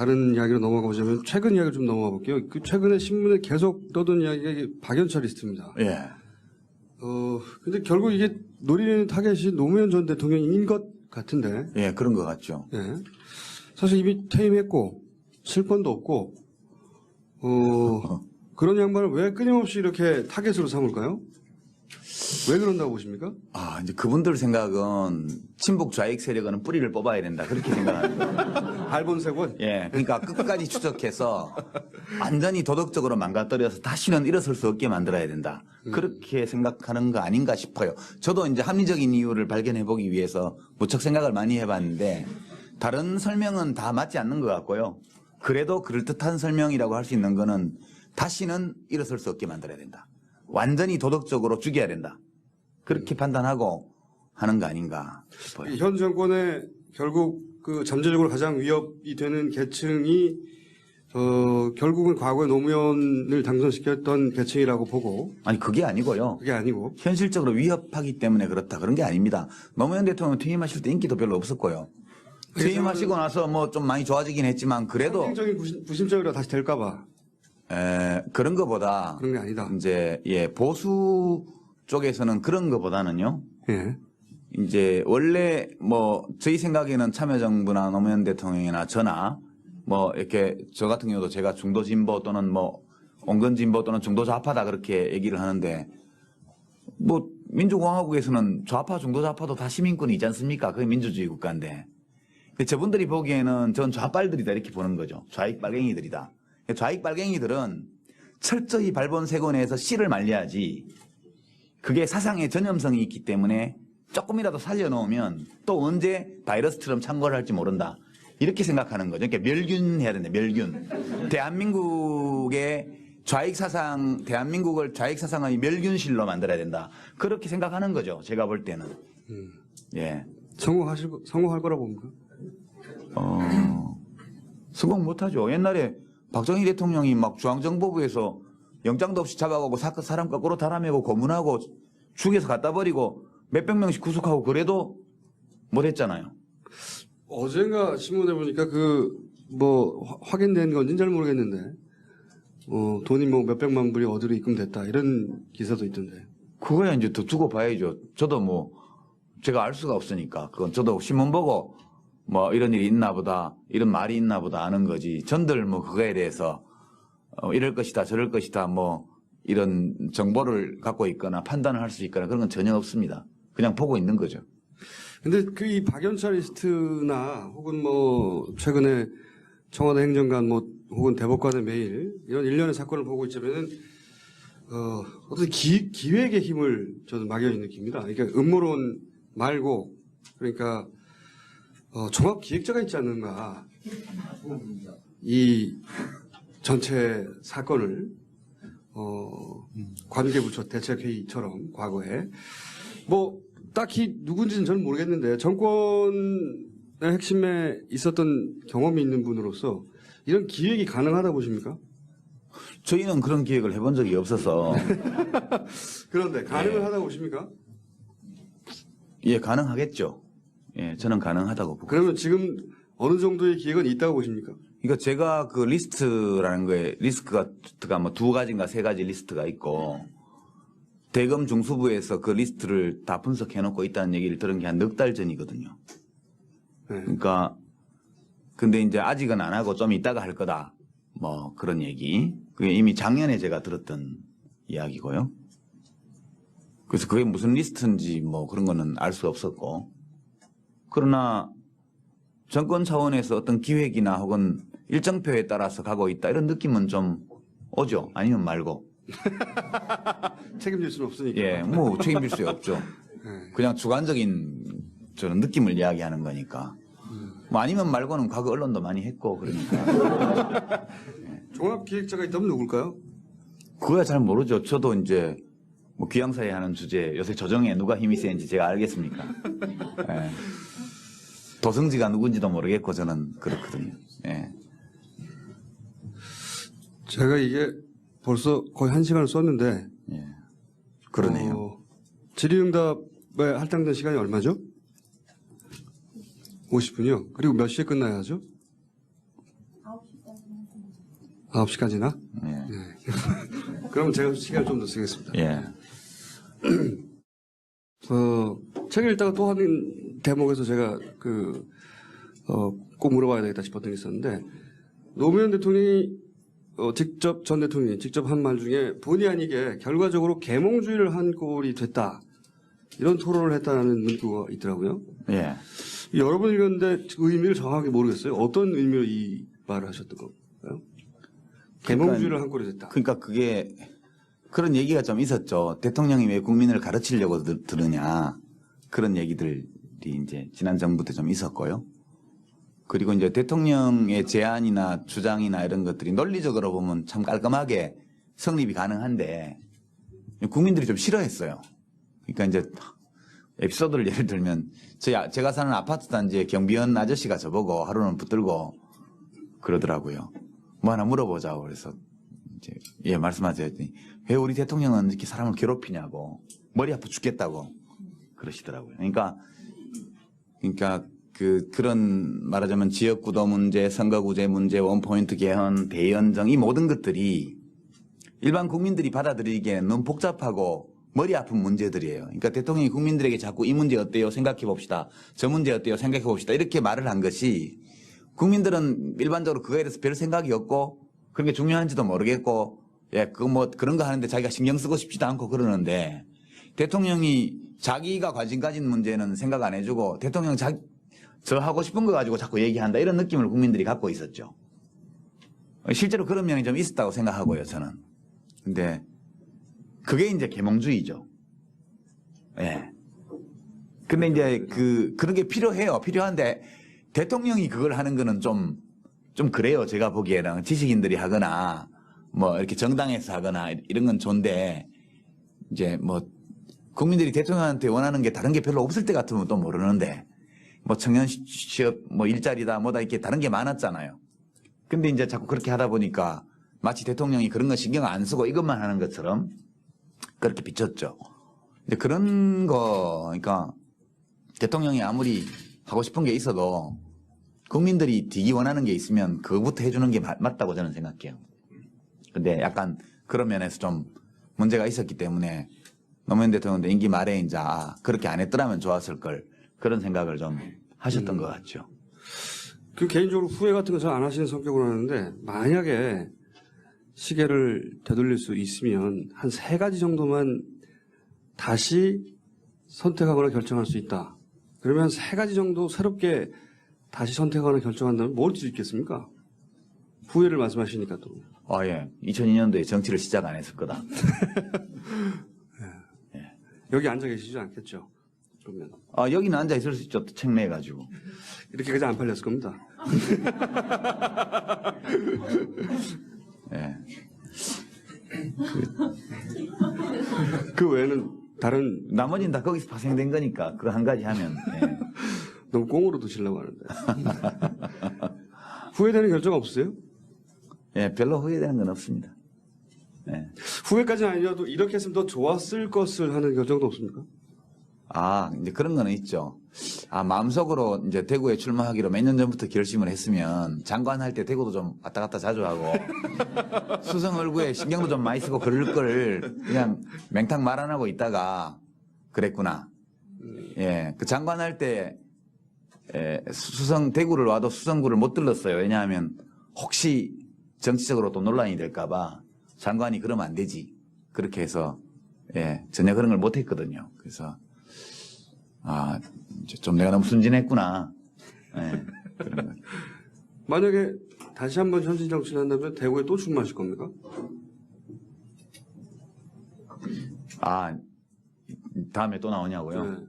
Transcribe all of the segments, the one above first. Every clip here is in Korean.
다른 이야기로 넘어가 보자면 최근 이야기를 좀 넘어가 볼게요. 그 최근에 신문에 계속 떠도는 이야기가 이게 박연차 리스트입니다. 예. 근데 결국 이게 노리는 타겟이 노무현 전 대통령인 것 같은데. 예, 그런 것 같죠. 예. 사실 이미 퇴임했고, 실권도 없고, 그런 양반을 왜 끊임없이 이렇게 타겟으로 삼을까요? 왜 그런다고 보십니까? 이제 그분들 생각은 친북 좌익 세력은 뿌리를 뽑아야 된다. 그렇게 생각합니다. 알본색원? 예. 그러니까 끝까지 추적해서 완전히 도덕적으로 망가뜨려서 다시는 일어설 수 없게 만들어야 된다. 그렇게 생각하는 거 아닌가 싶어요. 저도 이제 합리적인 이유를 발견해 보기 위해서 무척 생각을 많이 해봤는데 다른 설명은 다 맞지 않는 것 같고요. 그래도 그럴듯한 설명이라고 할 수 있는 거는 다시는 일어설 수 없게 만들어야 된다. 완전히 도덕적으로 죽여야 된다. 그렇게 판단하고 하는 거 아닌가 싶어요. 현 정권의 결국 그 잠재적으로 가장 위협이 되는 계층이 결국은 과거에 노무현을 당선시켰던 계층이라고 보고. 아니 그게 아니고요. 그게 아니고 현실적으로 위협하기 때문에 그렇다. 그런 게 아닙니다. 노무현 대통령 퇴임하실 때 인기도 별로 없었고요. 퇴임하시고 나서 뭐 좀 많이 좋아지긴 했지만 그래도 상징적인 부심적이라 다시 될까봐 그런 거보다 그런 게 아니다. 이제 보수 쪽에서는 그런 거보다는요. 예. 이제 원래 뭐 저희 생각에는 참여정부나 노무현 대통령이나 저나 뭐 이렇게 저 같은 경우도 제가 중도 진보 또는 뭐 온건 진보 또는 중도 좌파다 그렇게 얘기를 하는데 뭐 민주공화국에서는 좌파 중도 좌파도 다 시민권이지 않습니까? 그게 민주주의 국가인데 저분들이 보기에는 전 좌빨들이다 이렇게 보는 거죠. 좌익 빨갱이들이다. 좌익 빨갱이들은 철저히 발본색원에서 씨를 말려야지 그게 사상의 전염성이 있기 때문에 조금이라도 살려놓으면 또 언제 바이러스처럼 창궐을 할지 모른다. 이렇게 생각하는 거죠. 그러니까 멸균해야 된다. 멸균. 대한민국의 좌익 사상, 대한민국을 좌익 사상의 멸균실로 만들어야 된다. 그렇게 생각하는 거죠. 제가 볼 때는. 예. 성공할 거라고 봅니까? 성공 못하죠. 옛날에 박정희 대통령이 막 중앙정보부에서 영장도 없이 잡아가고 사람 거꾸로 달아매고 고문하고 죽여서 갖다 버리고 몇백 명씩 구속하고 그래도 못했잖아요. 어젠가 신문에 보니까 확인된 건지는 잘 모르겠는데 돈이 뭐 몇백만 불이 어디로 입금됐다 이런 기사도 있던데. 그거야 이제 더 두고 봐야죠. 저도 뭐 제가 알 수가 없으니까 그건 저도 신문 보고 뭐 이런 일이 있나 보다 이런 말이 있나 보다 아는 거지. 전들 뭐 그거에 대해서 이럴 것이다 저럴 것이다 뭐 이런 정보를 갖고 있거나 판단을 할 수 있거나 그런 건 전혀 없습니다. 그냥 보고 있는 거죠. 근데 이 박연차 리스트나 혹은 뭐 최근에 청와대 행정관 뭐 혹은 대법관의 메일 이런 일련의 사건을 보고 있자면은 어떤 기획의 힘을 저는 막연히 느낍니다. 그러니까 음모론 말고 그러니까 종합 기획자가 있지 않는가. 이 전체 사건을 관계부처 대책회의처럼 과거에 뭐 딱히 누군지는 저는 모르겠는데 정권의 핵심에 있었던 경험이 있는 분으로서 이런 기획이 가능하다 보십니까? 저희는 그런 기획을 해본 적이 없어서 그런데 가능하다고 보십니까? 예, 가능하겠죠. 예, 저는 가능하다고 보고. 그러면 지금 어느 정도의 기획은 있다고 보십니까? 그러니까 제가 그 리스트라는 거에 리스트가 뭐 2가지인가 3가지 리스트가 있고 대검 중수부에서 그 리스트를 다 분석해놓고 있다는 얘기를 들은 게 한 넉 달 전이거든요. 네. 그러니까 근데 이제 아직은 안 하고 좀 이따가 할 거다. 뭐 그런 얘기. 그게 이미 작년에 제가 들었던 이야기고요. 그래서 그게 무슨 리스트인지 뭐 그런 거는 알 수 없었고. 그러나 정권 차원에서 어떤 기획이나 혹은 일정표에 따라서 가고 있다 이런 느낌은 좀 오죠. 아니면 말고. 책임질 수는 없으니까. 예, 뭐 책임질 수 없죠. 네. 그냥 주관적인 저런 느낌을 이야기하는 거니까. 뭐 아니면 말고는 과거 언론도 많이 했고 그러니까. 종합기획자가 있다면 누굴까요? 그거야 잘 모르죠. 저도 이제 뭐 귀양사에 하는 주제 요새 조정에 누가 힘이 세는지 제가 알겠습니까? 예. 도성지가 누군지도 모르겠고 저는 그렇거든요. 예. 제가 이게 벌써 거의 1시간을 썼는데 예. 그러네요. 질의응답에 할당된 시간이 얼마죠? 50분이요. 그리고 몇 시에 끝나야 하죠? 9시까지나? 예. 그럼 제가 시간을 좀 더 쓰겠습니다. 예. 책을 읽다가 또 한 대목에서 제가 꼭 물어봐야 되겠다 싶었던 게 있었는데, 노무현 대통령이 전 대통령이 직접 한 말 중에 본의 아니게 결과적으로 계몽주의를 한 꼴이 됐다. 이런 토론을 했다는 문구가 있더라고요. 예. 여러 번 읽었는데 그 의미를 정확하게 모르겠어요. 어떤 의미로 이 말을 하셨던 건가요? 계몽주의를 한 꼴이 됐다. 그러니까 그게 그런 얘기가 좀 있었죠. 대통령이 왜 국민을 가르치려고 들으냐. 그런 얘기들이 이제 지난 정부 때 좀 있었고요. 그리고 이제 대통령의 제안이나 주장이나 이런 것들이 논리적으로 보면 참 깔끔하게 성립이 가능한데 국민들이 좀 싫어했어요. 그러니까 이제 에피소드를 예를 들면 제가 사는 아파트 단지에 경비원 아저씨가 저보고 하루는 붙들고 그러더라고요. 뭐 하나 물어보자고 그래서 이제 예 말씀하세요. 왜 우리 대통령은 이렇게 사람을 괴롭히냐고 머리 아파 죽겠다고 그러시더라고요. 그러니까 그런 말하자면 지역구도 문제, 선거구제 문제, 원포인트 개헌, 대연정 이 모든 것들이 일반 국민들이 받아들이기에는 너무 복잡하고 머리 아픈 문제들이에요. 그러니까 대통령이 국민들에게 자꾸 이 문제 어때요? 생각해 봅시다. 저 문제 어때요? 생각해 봅시다. 이렇게 말을 한 것이 국민들은 일반적으로 그거에 대해서 별 생각이 없고 그런 게 중요한지도 모르겠고 예, 그거 뭐 그런 거 하는데 자기가 신경 쓰고 싶지도 않고 그러는데 대통령이 자기가 관심 가진 문제는 생각 안 해주고 대통령 저 하고 싶은 거 가지고 자꾸 얘기한다 이런 느낌을 국민들이 갖고 있었죠. 실제로 그런 면이 좀 있었다고 생각하고요, 저는. 근데 그게 이제 계몽주의죠. 예. 근데 이제 그런 게 필요해요. 필요한데 대통령이 그걸 하는 거는 좀 그래요. 제가 보기에는 지식인들이 하거나 뭐 이렇게 정당에서 하거나 이런 건 좋은데 이제 뭐 국민들이 대통령한테 원하는 게 다른 게 별로 없을 때 같으면 또 모르는데 뭐 청년 취업 뭐 일자리다 뭐다 이렇게 다른 게 많았잖아요. 근데 이제 자꾸 그렇게 하다 보니까 마치 대통령이 그런 거 신경 안 쓰고 이것만 하는 것처럼 그렇게 비쳤죠. 근데 그런 거 그러니까 대통령이 아무리 하고 싶은 게 있어도 국민들이 되기 원하는 게 있으면 그거부터 해주는 게 맞다고 저는 생각해요. 근데 약간 그런 면에서 좀 문제가 있었기 때문에 노무현 대통령도 임기 말에 이제 그렇게 안 했더라면 좋았을 걸 그런 생각을 좀 하셨던 것 같죠. 개인적으로 후회 같은 거 잘 안 하시는 성격으로 하는데 만약에 시계를 되돌릴 수 있으면 한 3가지 정도만 다시 선택하거나 결정할 수 있다. 그러면 3가지 정도 새롭게 다시 선택하거나 결정한다면 뭘 수 있겠습니까? 후회를 말씀하시니까 또. 예. 2002년도에 정치를 시작 안 했을 거다. 예. 여기 앉아 계시지 않겠죠? 그러면. 여기는 앉아 있을 수 있죠. 책 내가지고. 이렇게까지 안 팔렸을 겁니다. 예. 그 외에는 다른. 나머지는 다 거기서 파생된 거니까 그거 한 가지 하면. 예. 너무 꽁으로 드시려고 하는데. 후회되는 결정 없으세요? 예, 별로 후회되는 건 없습니다. 예. 후회까지는 아니어도 이렇게 했으면 더 좋았을 것을 하는 결정도 없습니까? 이제 그런 거는 있죠. 마음속으로 이제 대구에 출마하기로 몇 년 전부터 결심을 했으면 장관 할 때 대구도 좀 왔다 갔다 자주 하고 수성 얼굴에 신경도 좀 많이 쓰고 그럴 걸 그냥 맹탕 말 안 하고 있다가 그랬구나. 예, 그 장관 할 때 수성 대구를 와도 수성구를 못 들렀어요. 왜냐하면 혹시 정치적으로 또 논란이 될까봐 장관이 그러면 안 되지. 그렇게 해서 전혀 그런 걸 못 했거든요. 그래서 이제 좀 내가 너무 순진했구나. 예, 그런 거. 만약에 다시 한번 현실 정치를 한다면 대구에 또 출마하실 겁니까? 다음에 또 나오냐고요? 네.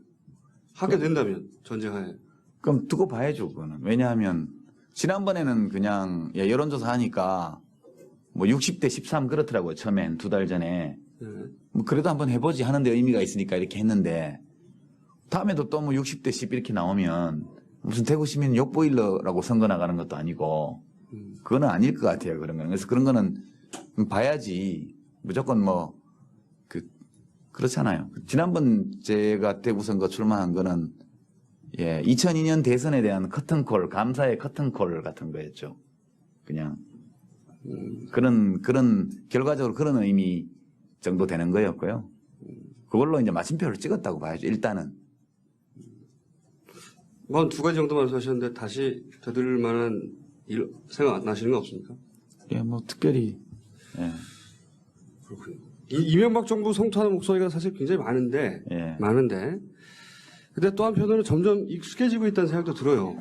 하게 된다면 전제하에. 그럼 두고 봐야죠, 그거는. 왜냐하면 지난번에는 그냥 여론조사 하니까 뭐 60대 13 그렇더라고요. 처음엔 2달 전에. 네. 뭐 그래도 한번 해보지 하는데 의미가 있으니까 이렇게 했는데 다음에도 또 뭐 60대 10 이렇게 나오면 무슨 대구 시민 욕보일러라고 선거 나가는 것도 아니고 그거는 아닐 것 같아요. 그런 거는. 그래서 그런 거는 봐야지 무조건 뭐 그렇잖아요. 지난번 제가 대구 선거 출마한 거는 2002년 대선에 대한 커튼콜, 감사의 커튼콜 같은 거였죠. 그냥 그런 결과적으로 그런 의미 정도 되는 거였고요. 그걸로 이제 마침표를 찍었다고 봐야죠. 일단은. 뭐 두 가지 정도 말씀하셨는데 다시 되돌릴 만한 일 생각 안 나시는 거 없습니까? 예, 뭐 특별히. 예. 그렇군요. 이명박 정부 성토하는 목소리가 사실 굉장히 많은데, 예. 근데 또 한편으로는 점점 익숙해지고 있다는 생각도 들어요.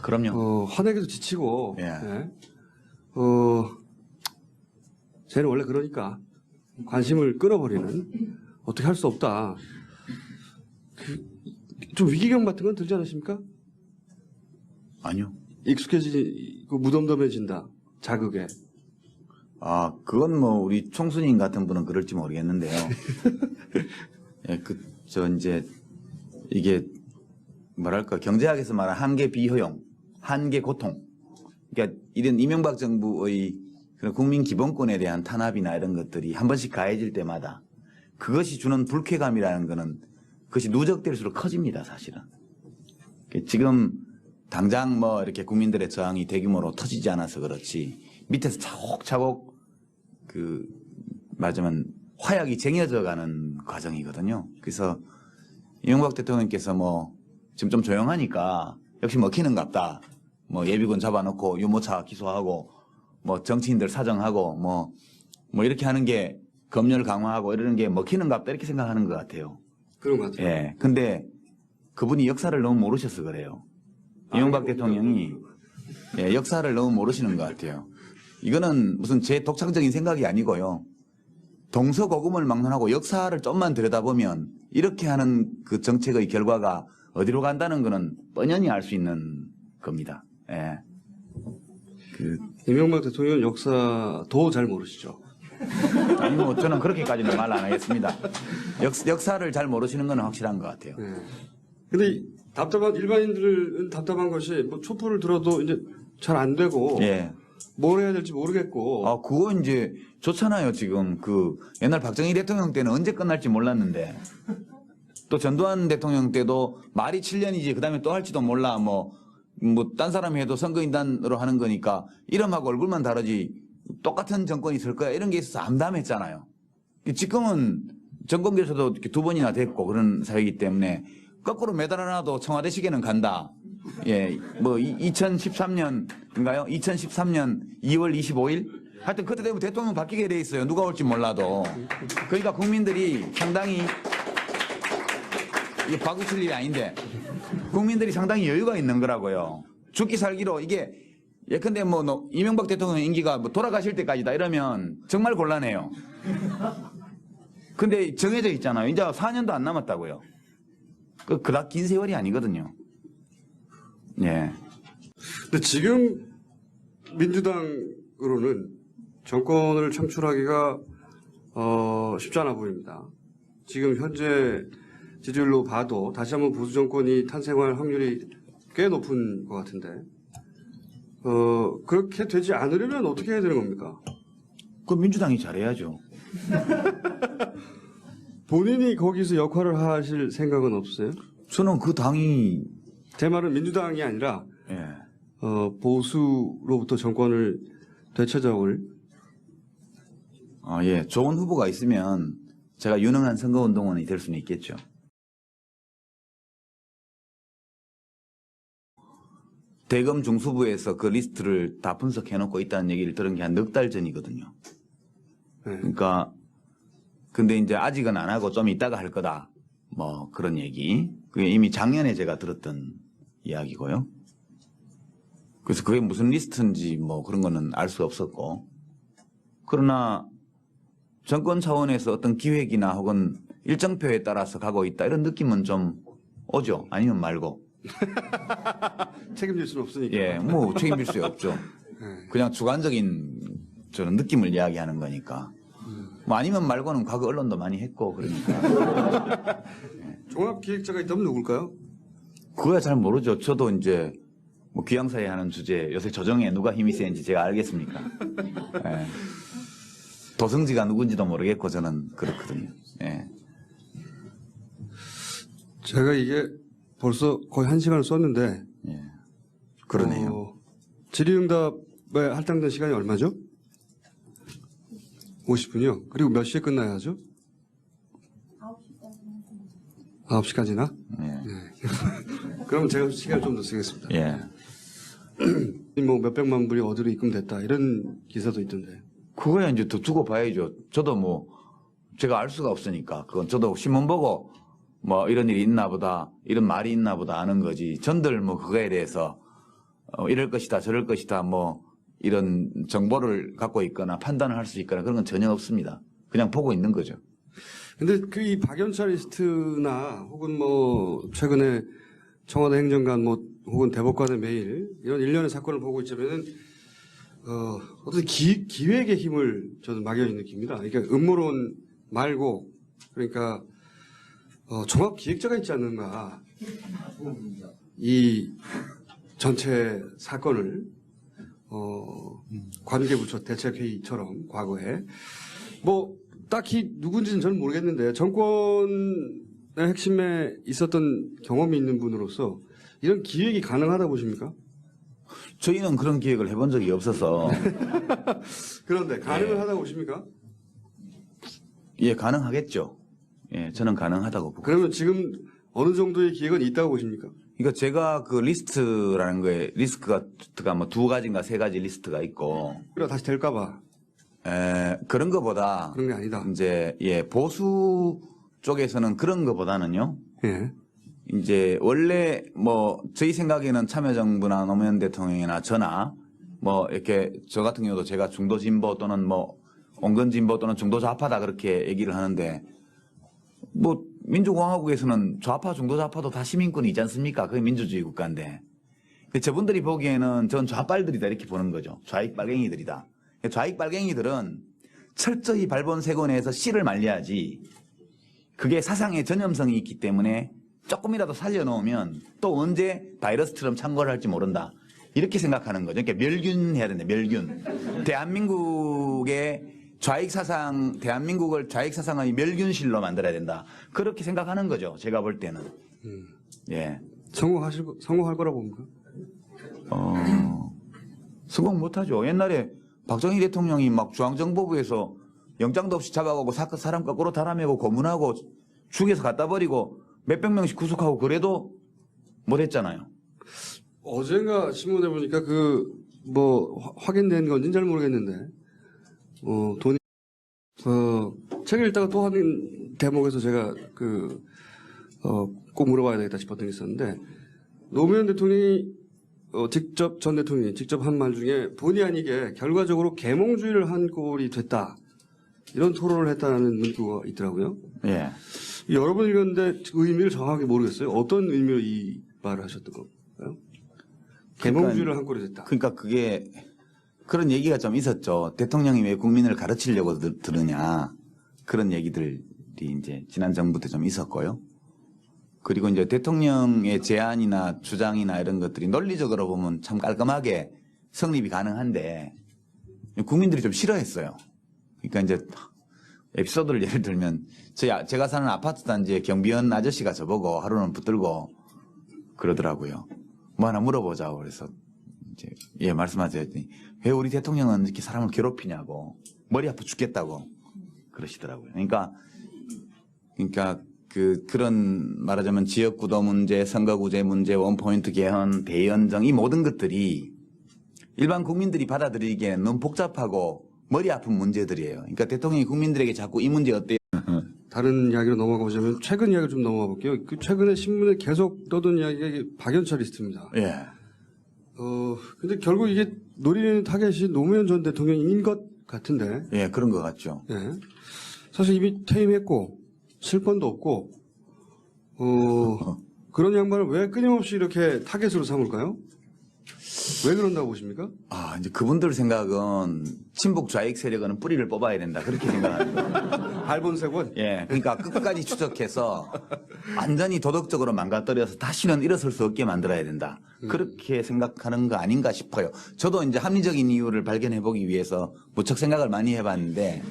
그럼요. 화내기도 지치고, 예. 예. 쟤는 원래 그러니까 관심을 끌어버리는 어떻게 할 수 없다. 좀 위기감 같은 건 들지 않으십니까? 아니요. 익숙해지고 무덤덤해진다. 자극에. 아, 그건 뭐 우리 총수님 같은 분은 그럴지 모르겠는데요. 예, 이제 이게 뭐랄까 경제학에서 말하는 한계 비효용, 한계 고통. 그러니까 이런 이명박 정부의 그런 국민 기본권에 대한 탄압이나 이런 것들이 한 번씩 가해질 때마다 그것이 주는 불쾌감이라는 거는 그것이 누적될수록 커집니다, 사실은. 지금 당장 뭐 이렇게 국민들의 저항이 대규모로 터지지 않아서 그렇지 밑에서 차곡차곡 말하자면 화약이 쟁여져 가는 과정이거든요. 그래서 이명박 대통령께서 뭐 지금 좀 조용하니까 역시 먹히는갑다. 뭐 예비군 잡아놓고 유모차 기소하고 뭐 정치인들 사정하고 뭐 이렇게 하는 게 검열 강화하고 이러는 게 먹히는갑다 이렇게 생각하는 것 같아요. 그런 것 같아요. 예. 근데 그분이 역사를 너무 모르셔서 그래요. 이명박 대통령이 역사를 너무 모르시는 것 같아요. 이거는 무슨 제 독창적인 생각이 아니고요. 동서고금을 막론하고 역사를 좀만 들여다보면 이렇게 하는 그 정책의 결과가 어디로 간다는 거는 뻔연히 알 수 있는 겁니다. 예. 이명박 대통령은 역사도 잘 모르시죠. 아니 뭐 저는 그렇게까지는 말 안 하겠습니다. 역사를 잘 모르시는 건 확실한 것 같아요. 근데 일반인들은 답답한 것이 뭐 촛불을 들어도 이제 잘 안 되고 예. 뭘 해야 될지 모르겠고. 아, 그거 이제 좋잖아요, 지금. 옛날 박정희 대통령 때는 언제 끝날지 몰랐는데. 또 전두환 대통령 때도 말이 7년이지, 그 다음에 또 할지도 몰라, 딴 사람이 해도 선거인단으로 하는 거니까 이름하고 얼굴만 다르지 똑같은 정권이 있을 거야. 이런 게 있어서 암담했잖아요. 지금은 정권교체도 이렇게 2번이나 됐고 그런 사회이기 때문에 거꾸로 매달아놔도 청와대 시계는 간다. 예, 2013년인가요? 2013년 2월 25일? 하여튼 그때 되면 대통령 바뀌게 돼 있어요. 누가 올지 몰라도. 그러니까 국민들이 상당히, 이게 바꾸실 일이 아닌데, 국민들이 상당히 여유가 있는 거라고요. 죽기 살기로 이게, 예컨대 이명박 대통령 임기가 돌아가실 때까지다 이러면 정말 곤란해요. 근데 정해져 있잖아요. 이제 4년도 안 남았다고요. 그닥 긴 세월이 아니거든요. 예. 근데 지금 민주당으로는 정권을 창출하기가 쉽지 않아 보입니다. 지금 현재 지지율로 봐도 다시 한번 보수 정권이 탄생할 확률이 꽤 높은 것 같은데 그렇게 되지 않으려면 어떻게 해야 되는 겁니까? 민주당이 잘해야죠. 본인이 거기서 역할을 하실 생각은 없어요? 저는 그 당이 제 말은 민주당이 아니라 예. 보수로부터 정권을 되찾아올 예. 좋은 후보가 있으면 제가 유능한 선거운동원이 될 수는 있겠죠. 대검 중수부에서 그 리스트를 다 분석해놓고 있다는 얘기를 들은 게 한 넉 달 전이거든요. 네. 그러니까 근데 이제 아직은 안 하고 좀 이따가 할 거다. 그런 얘기. 그게 이미 작년에 제가 들었던 이야기고요. 그래서 그게 무슨 리스트인지 그런 거는 알 수 없었고. 그러나 정권 차원에서 어떤 기획이나 혹은 일정표에 따라서 가고 있다 이런 느낌은 좀 오죠. 아니면 말고. 책임질 수는 없으니까. 예, 책임질 수 없죠. 그냥 주관적인 저는 느낌을 이야기하는 거니까. 아니면 말고는 과거 언론도 많이 했고 그러니까. 종합기획자가 있다면 누굴까요? 그거야 잘 모르죠. 저도 이제 귀양사에 하는 주제 요새 조정에 누가 힘이 세는지 제가 알겠습니까? 예. 도성지가 누군지도 모르겠고 저는 그렇거든요. 예. 제가 이게 벌써 거의 1시간을 썼는데 예. 그러네요. 질의응답에 할당된 시간이 얼마죠? 50분이요. 그리고 몇 시에 끝나야 하죠? 9시까지나? 예. 그럼 제가 시간 좀 더 쓰겠습니다. 예. 뭐 몇백만 불이 어디로 입금됐다 이런 기사도 있던데. 그거야 이제 더 두고 봐야죠. 저도 뭐 제가 알 수가 없으니까 그건 저도 신문 보고 뭐 이런 일이 있나 보다 이런 말이 있나 보다 아는 거지. 전들 뭐 그거에 대해서 이럴 것이다 저럴 것이다 뭐 이런 정보를 갖고 있거나 판단을 할 수 있거나 그런 건 전혀 없습니다. 그냥 보고 있는 거죠. 근데 그 이 박연차 리스트나 혹은 뭐 최근에 청와대 행정관 뭐 혹은 대법관의 메일 이런 일련의 사건을 보고 있자면은 어떤 기획의 힘을 저는 막연히 느낍니다. 그러니까 음모론 말고 그러니까 종합 기획자가 있지 않는가 이 전체 사건을 관계부처 대책회의처럼 과거에 뭐 딱히 누군지는 저는 모르겠는데 정권의 핵심에 있었던 경험이 있는 분으로서 이런 기획이 가능하다 보십니까? 저희는 그런 기획을 해본 적이 없어서 그런데 가능하다 보십니까? 예 가능하겠죠. 예 저는 가능하다고 보고. 그러면 지금 어느 정도의 기획은 있다고 보십니까? 그러니까 제가 그 리스트라는 거에 리스트가 뭐 2가지인가 3가지 리스트가 있고 그래 다시 될까봐 그런 거보다 그런 게 아니다. 이제 예 보수 쪽에서는 그런 거보다는요. 예. 이제 원래 뭐 저희 생각에는 참여정부나 노무현 대통령이나 저나 뭐 이렇게 저 같은 경우도 제가 중도 진보 또는 뭐 온건 진보 또는 중도 좌파다 그렇게 얘기를 하는데 뭐 민주공화국에서는 좌파 중도 좌파도 다 시민권이 있지 않습니까? 그게 민주주의 국가인데 저분들이 보기에는 전 좌빨들이다 이렇게 보는 거죠. 좌익 빨갱이들이다. 좌익 빨갱이들은 철저히 발본색원에서 씨를 말려야지 그게 사상의 전염성이 있기 때문에 조금이라도 살려놓으면 또 언제 바이러스처럼 창궐을 할지 모른다. 이렇게 생각하는 거죠. 그러니까 멸균해야 된다. 멸균. 대한민국의 좌익 사상, 대한민국을 좌익 사상의 멸균실로 만들어야 된다. 그렇게 생각하는 거죠. 제가 볼 때는. 예. 성공할 거라 봅니까? 성공 못하죠. 옛날에 박정희 대통령이 막 중앙정보부에서 영장도 없이 잡아가고 사람 거꾸로 달아매고 고문하고 죽여서 갖다 버리고 몇백 명씩 구속하고 그래도 못했잖아요. 어젠가 신문에 보니까 뭐 확인된 건지는 잘 모르겠는데 돈이 책을 읽다가 또 한 대목에서 제가 꼭 물어봐야 되겠다 싶었던 게 있었는데 노무현 대통령이 전 대통령이 직접 한 말 중에 본의 아니게 결과적으로 계몽주의를 한 꼴이 됐다 이런 토론을 했다는 문구가 있더라고요. 예. 여러 번 읽었는데 의미를 정확하게 모르겠어요. 어떤 의미로 이 말을 하셨던 건가요? 계몽주의를 한 꼴이 됐다. 그러니까 그게 그런 얘기가 좀 있었죠. 대통령이 왜 국민을 가르치려고 들으냐 그런 얘기들이 이제 지난 정부 때 좀 있었고요. 그리고 이제 대통령의 제안이나 주장이나 이런 것들이 논리적으로 보면 참 깔끔하게 성립이 가능한데 국민들이 좀 싫어했어요. 그러니까 이제 에피소드를 예를 들면 제가 사는 아파트 단지에 경비원 아저씨가 저보고 하루는 붙들고 그러더라고요. 뭐 하나 물어보자고 그래서 이제 예 말씀하세요. 왜 우리 대통령은 이렇게 사람을 괴롭히냐고 머리 아파 죽겠다고 그러시더라고요. 그러니까 그런 말하자면 지역구도 문제, 선거구제 문제, 원포인트 개헌, 대연정 이 모든 것들이 일반 국민들이 받아들이기에는 너무 복잡하고 머리 아픈 문제들이에요. 그러니까 대통령이 국민들에게 자꾸 이 문제 어때요? 다른 이야기로 넘어가 보자면 최근 이야기를 좀 넘어가 볼게요. 최근에 신문에 계속 떠든 이야기가 박연차 리스트입니다. 예. 근데 결국 이게 노리는 타겟이 노무현 전 대통령인 것 같은데. 예, 그런 것 같죠. 예. 사실 이미 퇴임했고 실권도 없고 그런 양반을 왜 끊임없이 이렇게 타겟으로 삼을까요? 왜 그런다고 보십니까? 이제 그분들 생각은 친북 좌익 세력은 뿌리를 뽑아야 된다. 그렇게 생각합니다. 발본색원? 예. 그러니까 끝까지 추적해서 완전히 도덕적으로 망가뜨려서 다시는 일어설 수 없게 만들어야 된다. 그렇게 생각하는 거 아닌가 싶어요. 저도 이제 합리적인 이유를 발견해 보기 위해서 무척 생각을 많이 해봤는데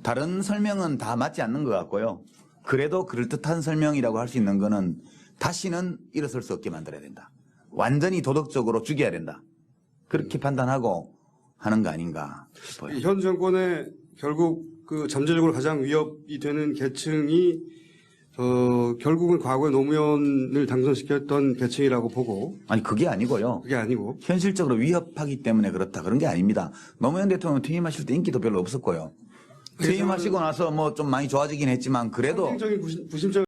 다른 설명은 다 맞지 않는 것 같고요. 그래도 그럴듯한 설명이라고 할 수 있는 거는 다시는 일어설 수 없게 만들어야 된다. 완전히 도덕적으로 죽여야 된다. 그렇게 판단하고 하는 거 아닌가 싶어요. 현 정권의 결국 그 잠재적으로 가장 위협이 되는 계층이 결국은 과거에 노무현을 당선시켰던 계층이라고 보고 아니 그게 아니고요. 그게 아니고 현실적으로 위협하기 때문에 그렇다 그런 게 아닙니다. 노무현 대통령 퇴임하실 때 인기도 별로 없었고요. 퇴임하시고 나서 뭐 좀 많이 좋아지긴 했지만 그래도 상징적인 부심적